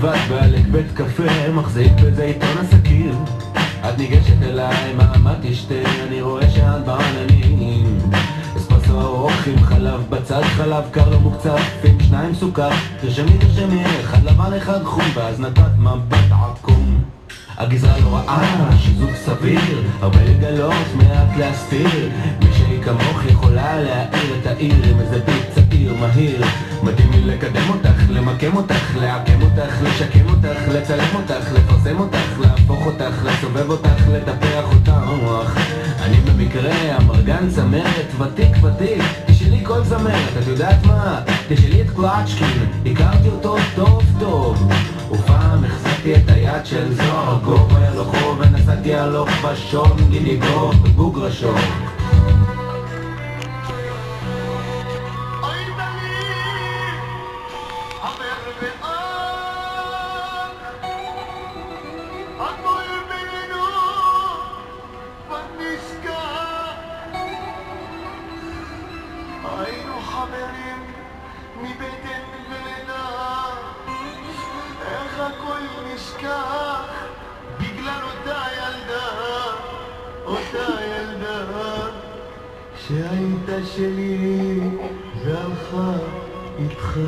לבד בעלק בית קפה, מחזיק בזיתון הסכיר. את ניגשת אליי, מה תשתה? אני רואה שאת בעננים. אספרסו ארוך עם חלב בצד, חלב קר לא מוקצף עם 2 סוכר. תרשמי, 1 לבן 1 חום, ואז נתת מבט עקום. הגזרה לא רעה, שיזוף סביר, הרבה לגלות, מעט להסתיר. מישהי כמוך יכולה להאיר את העיר עם איזה ביט צעיר מהיר. מתאים לי לקדם אותך, למקם אותך, לעקם אותך, לשקם אותך, לצלם אותך, לפרסם אותך, להפוך אותך, לסובב אותך, לטפח אותך. אני במקרה אמרגן צמרת, ותיק, תשאלי כל זמרת, את יודעת מה? תשאלי את קלאצ'קין, הכרתי אותו טוב. ופעם החזקתי את היד של זוהר, גובה הלוכו ונסעתי הלוך בשום, גידי גוב בבוגרשו. היינו חברים מבטן ולידה, איך הכל נשכח בגלל אותה ילדה שהייתה שלי והלכה איתך.